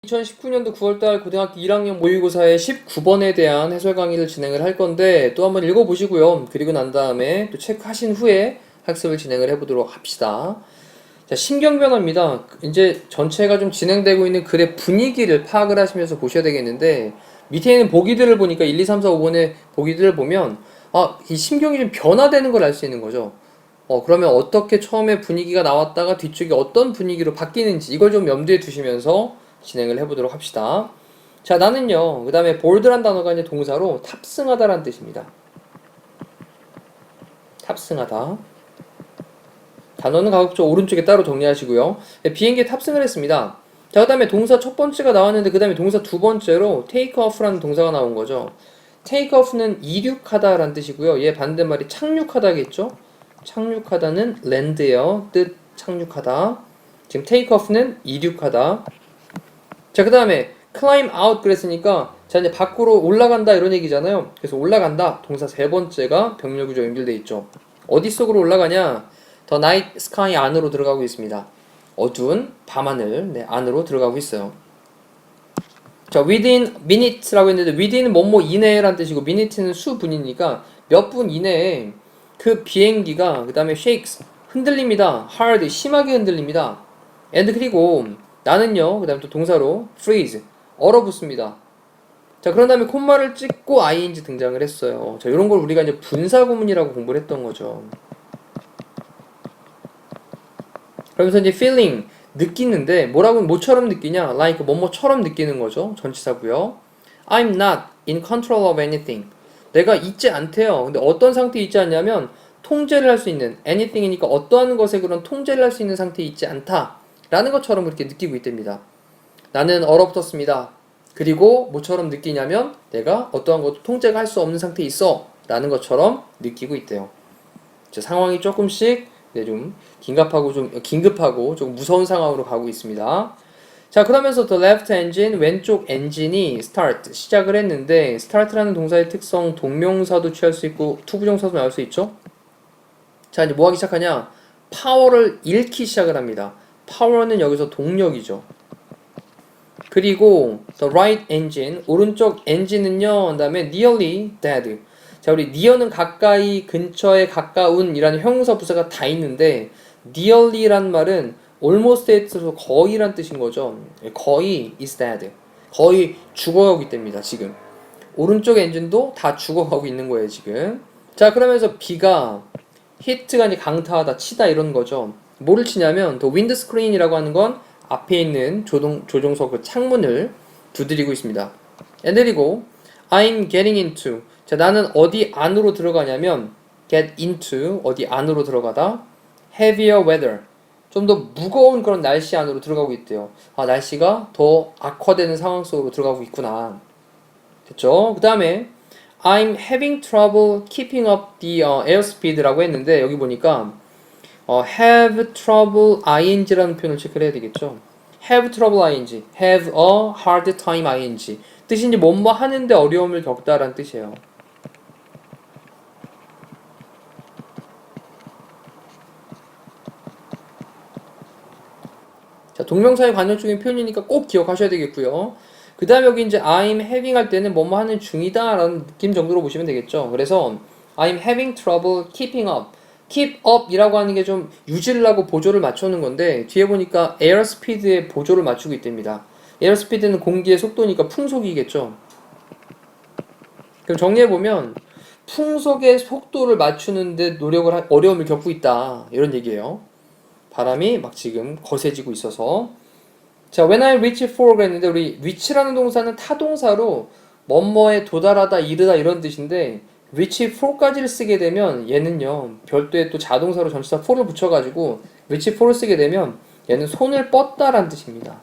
(2019년도 9월달) 고등학교 1학년 모의고사의 19번에 대한 해설 강의를 진행을 할 건데 또 한번 읽어보시고요. 그리고 난 다음에 또 체크하신 후에 학습을 진행을 해보도록 합시다. 자, 신경변화입니다. 이제 전체가 좀 진행되고 있는 글의 분위기를 파악을 하시면서 보셔야 되겠는데 밑에 있는 보기들을 보니까 1, 2, 3, 4, 5번의 보기들을 보면 이 심경이 좀 변화되는 걸 알 수 있는 거죠. 그러면 어떻게 처음에 분위기가 나왔다가 뒤쪽이 어떤 분위기로 바뀌는지 이걸 좀 염두에 두시면서 진행을 해보도록 합시다. 자, 나는요, 그 다음에 bold란 단어가 이제 동사로 탑승하다라는 뜻입니다. 탑승하다. 단어는 가급적 오른쪽에 따로 정리하시고요. 비행기에 탑승을 했습니다. 자, 그 다음에 동사 첫 번째가 나왔는데 그 다음에 동사 두 번째로 take off라는 동사가 나온 거죠. take off는 이륙하다라는 뜻이고요. 얘 반대말이 착륙하다겠죠? 착륙하다는 land예요. 뜻 착륙하다. 지금 take off는 이륙하다. 자, 그 다음에 climb out 그랬으니까 자, 이제 밖으로 올라간다 이런 얘기잖아요. 그래서 올라간다 동사 세 번째가 병렬구조 연결돼 있죠. 어디 속으로 올라가냐? The night sky 안으로 들어가고 있습니다. 어두운 밤하늘 안으로 들어가고 있어요. 자, within minutes라고 했는데 within은 뭐뭐 이내라는 뜻이고 minute는 수분이니까 몇 분 이내에 그 비행기가 그 다음에 shakes 흔들립니다. hard 심하게 흔들립니다. and 그리고 나는요 그 다음에 또 동사로 freeze 얼어붙습니다. 자, 그런 다음에 콤마를 찍고 ing 등장을 했어요. 자, 이런 걸 우리가 이제 분사구문이라고 공부를 했던 거죠. 그러면서 이제 feeling 느끼는데 뭐처럼 느끼냐? like 뭐뭐처럼 느끼는 거죠. 전치사고요. I'm not in control of anything. 내가 있지 않대요. 근데 어떤 상태에 있지 않냐면 통제를 할 수 있는 anything이니까 어떠한 것에 그런 통제를 할 수 있는 상태에 있지 않다 라는 것처럼 그렇게 느끼고 있답니다. 나는 얼어붙었습니다. 그리고 뭐처럼 느끼냐면 내가 어떠한 것도 통제가 할 수 없는 상태에 있어 라는 것처럼 느끼고 있대요. 상황이 조금씩 좀 긴급하고 좀 무서운 상황으로 가고 있습니다. 자, 그러면서 the left engine 왼쪽 엔진이 start 시작을 했는데 start라는 동사의 특성 동명사도 취할 수 있고 투부정사도 나올 수 있죠. 자, 이제 뭐 하기 시작하냐? 파워를 잃기 시작을 합니다. 파워는 여기서 동력이죠. 그리고 the right engine 오른쪽 엔진은요. 그다음에 nearly dead. 자, 우리 near는 가까이, 근처에, 가까운 이라는 형용사 부사가 다 있는데 nearly란 말은 almost at에서 거의란 뜻인 거죠. 거의 is dead. 거의 죽어가고 있답니다. 지금 오른쪽 엔진도 다 죽어가고 있는 거예요. 지금. 자, 그러면서 비가 hit가 이제 강타하다, 치다 이런 거죠. 뭐를 치냐면 the windscreen이라고 하는 건 앞에 있는 조종석 그 창문을 두드리고 있습니다. 그리고 I'm getting into. 자, 나는 어디 안으로 들어가냐면 get into 어디 안으로 들어가다 heavier weather 좀 더 무거운 그런 날씨 안으로 들어가고 있대요. 날씨가 더 악화되는 상황 속으로 들어가고 있구나. 됐죠? 그 다음에 I'm having trouble keeping up the airspeed라고 했는데 여기 보니까 have trouble ing라는 표현을 체크를 해야 되겠죠. have trouble ing, have a hard time ing 뜻이 이제 뭐뭐 하는데 어려움을 겪다라는 뜻이에요. 자, 동명사의 관용적인 표현이니까 꼭 기억하셔야 되겠고요. 그 다음에 여기 이제 I'm having 할 때는 뭐뭐 하는 중이다 라는 느낌 정도로 보시면 되겠죠. 그래서 I'm having trouble keeping up. keep up 이라고 하는 게 좀 유지를 하고 보조를 맞추는 건데 뒤에 보니까 airspeed에 보조를 맞추고 있답니다. airspeed는 공기의 속도니까 풍속이겠죠. 그럼 정리해보면 풍속의 속도를 맞추는데 어려움을 겪고 있다 이런 얘기예요. 바람이 막 지금 거세지고 있어서. 자, when I reach for 그랬는데 우리 reach라는 동사는 타동사로 뭐뭐에 도달하다, 이르다 이런 뜻인데 reach for까지를 쓰게 되면 얘는요 별도의 또 자동사로 전치사 for를 붙여가지고 reach for를 쓰게 되면 얘는 손을 뻗다라는 뜻입니다.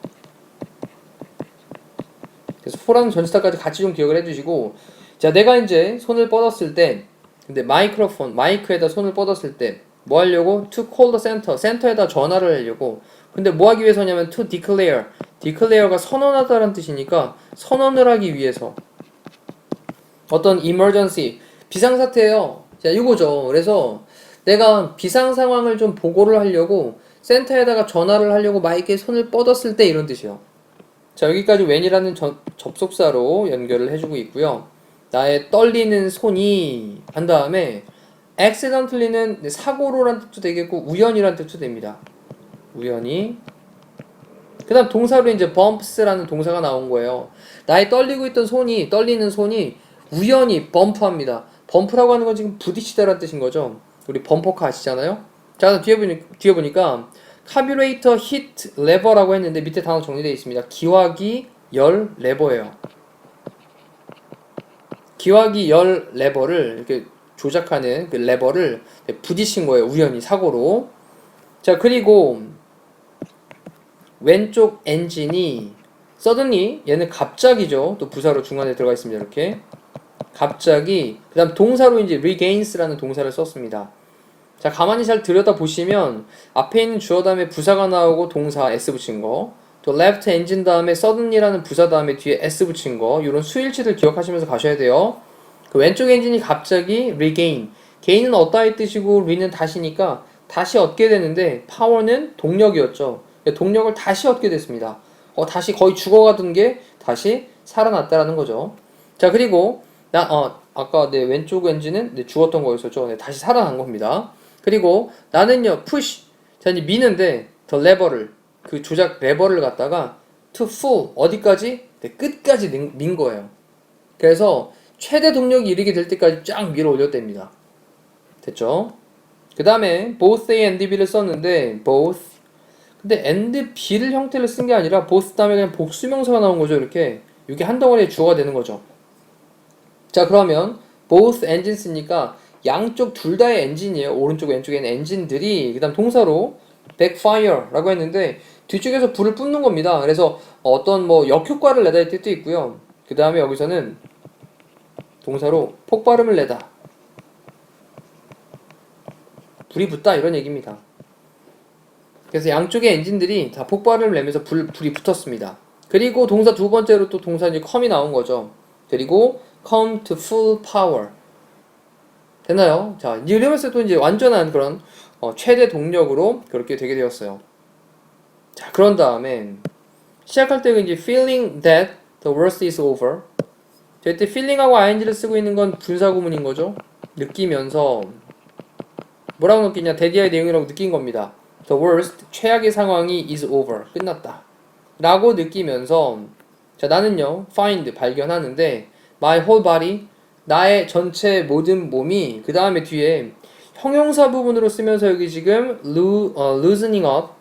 그래서 for라는 전치사까지 같이 좀 기억을 해주시고, 자, 내가 이제 손을 뻗었을 때, 근데 마이크에다 손을 뻗었을 때 뭐 하려고? to call the center, 센터에다 전화를 하려고. 근데 뭐 하기 위해서냐면 to declare가 선언하다라는 뜻이니까 선언을 하기 위해서 어떤 emergency, 비상사태예요. 자, 이거죠. 그래서 내가 비상 상황을 좀 보고를 하려고 센터에다가 전화를 하려고 마이크에 손을 뻗었을 때 이런 뜻이요. 자, 여기까지 when이라는 접속사로 연결을 해주고 있고요. 나의 떨리는 손이 한 다음에 accidentally는 사고로란 뜻도 되겠고 우연이란 뜻도 됩니다. 우연히. 그 다음 동사로 이제 bumps라는 동사가 나온 거예요. 나의 떨리는 손이 우연히 범프합니다. 범프라고 하는 건 지금 부딪히다라는 뜻인 거죠. 우리 범퍼카 아시잖아요? 자, 뒤에 보니까 카뷰레이터 히트 레버라고 했는데 밑에 단어 정리되어 있습니다. 기화기 열 레버예요. 기화기 열 레버를 이렇게 조작하는 그 레버를 부딪힌 거예요. 우연히 사고로. 자, 그리고 왼쪽 엔진이 suddenly 얘는 갑자기죠. 또 부사로 중간에 들어가 있습니다. 이렇게 갑자기. 그 다음 동사로 이제 regains라는 동사를 썼습니다. 자, 가만히 잘 들여다보시면 앞에 있는 주어 다음에 부사가 나오고 동사 s 붙인 거, 또 left engine 다음에 suddenly라는 부사 다음에 뒤에 s 붙인 거, 이런 수일치들 기억하시면서 가셔야 돼요. 그 왼쪽 엔진이 갑자기 regain, gain은 얻다의 뜻이고 re는 다시니까 다시 얻게 되는데 power는 동력이었죠. 동력을 다시 얻게 됐습니다. 다시 거의 죽어가던 게 다시 살아났다라는 거죠. 자, 그리고 아까 내 왼쪽 엔진은 죽었던 거였었죠. 다시 살아난 겁니다. 그리고 나는요 push, 자 이제 미는데 더 레버를, 그 조작 레버를 갖다가 to full, 어디까지? 끝까지 민 거예요. 그래서 최대 동력이 이르게 될 때까지 쫙 밀어 올렸답니다. 됐죠? 그 다음에 both A and B를 썼는데 both, 근데 and B를 형태를 쓴 게 아니라 both 다음에 그냥 복수명사가 나온 거죠. 이렇게 이게 한 덩어리의 주어가 되는 거죠. 자, 그러면 both engines니까 양쪽 둘 다의 엔진이에요. 오른쪽 왼쪽에는 엔진들이. 그 다음 동사로 backfire라고 했는데 뒤쪽에서 불을 뿜는 겁니다. 그래서 어떤 뭐 역효과를 내다 할 뜻도 있고요. 그 다음에 여기서는 동사로 폭발음을 내다, 불이 붙다, 이런 얘기입니다. 그래서 양쪽의 엔진들이 다 폭발음을 내면서 불이 붙었습니다. 그리고 동사 두 번째로 또 동사 이제 come이 나온 거죠. 그리고 come to full power. 됐나요? 자, 이러면서 또 이제 완전한 그런 최대 동력으로 그렇게 되게 되었어요. 자, 그런 다음에 시작할 때 이제 feeling that the worst is over. 자, 이때 feeling하고 ing를 쓰고 있는 건 분사구문인 거죠. 느끼면서 뭐라고 느끼냐? 대디아의 내용이라고 느낀 겁니다. The worst, 최악의 상황이 is over, 끝났다 라고 느끼면서, 자, 나는요 find, 발견하는데 my whole body, 나의 전체 모든 몸이, 그 다음에 뒤에 형용사 부분으로 쓰면서 여기 지금 loosening up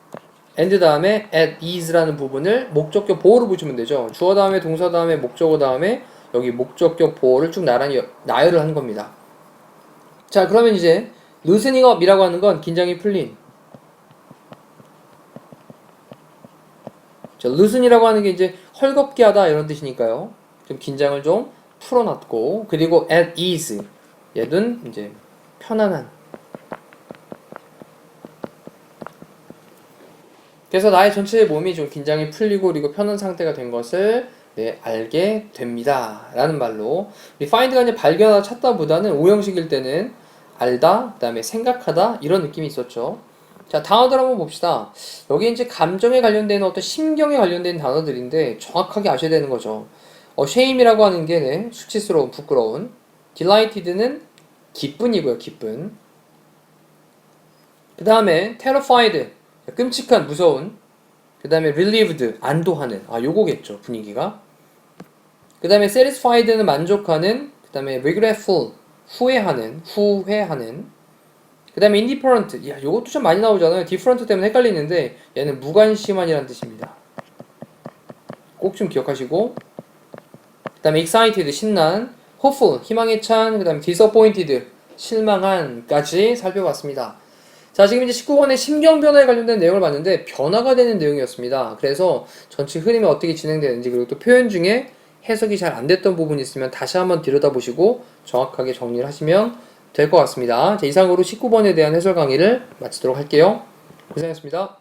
and 다음에 at ease라는 부분을 목적격 보호로 보시면 되죠. 주어 다음에 동사 다음에 목적어 다음에 여기 목적격 보호를 쭉 나란히 나열을 한 겁니다. 자, 그러면 이제 loosening up이라고 하는 건 긴장이 풀린, 자, loosen이라고 하는 게 이제 헐겁게 하다 이런 뜻이니까요. 좀 긴장을 좀 풀어놨고, 그리고 at ease, 얘는 이제 편안한. 그래서 나의 전체 몸이 좀 긴장이 풀리고 그리고 편한 상태가 된 것을 알게 됩니다 라는 말로, 이 find가 이제 발견하다 찾다 보다는 오형식일 때는 알다, 그 다음에 생각하다, 이런 느낌이 있었죠. 자, 단어들 한번 봅시다. 여기 이제 감정에 관련된 어떤 심경에 관련된 단어들인데 정확하게 아셔야 되는 거죠. shame이라고 하는 게 수치스러운, 부끄러운. delighted는 기쁜이고요, 기쁜. 그 다음에 terrified, 끔찍한, 무서운. 그 다음에 relieved, 안도하는. 요거겠죠, 분위기가. 그 다음에 satisfied는 만족하는. 그 다음에 regretful, 후회하는. 그 다음에 indifferent, 요것도 좀 많이 나오잖아요. different 때문에 헷갈리는데 얘는 무관심한이라는 뜻입니다. 꼭 좀 기억하시고, 그 다음에 excited, 신난, hopeful, 희망에 찬, 그 다음에 disappointed, 실망한까지 살펴봤습니다. 자, 지금 이제 19번의 심경 변화에 관련된 내용을 봤는데 변화가 되는 내용이었습니다. 그래서 전체 흐름이 어떻게 진행되는지, 그리고 또 표현 중에 해석이 잘 안 됐던 부분이 있으면 다시 한번 들여다보시고 정확하게 정리를 하시면 될 것 같습니다. 자, 이상으로 19번에 대한 해설 강의를 마치도록 할게요. 고생하셨습니다.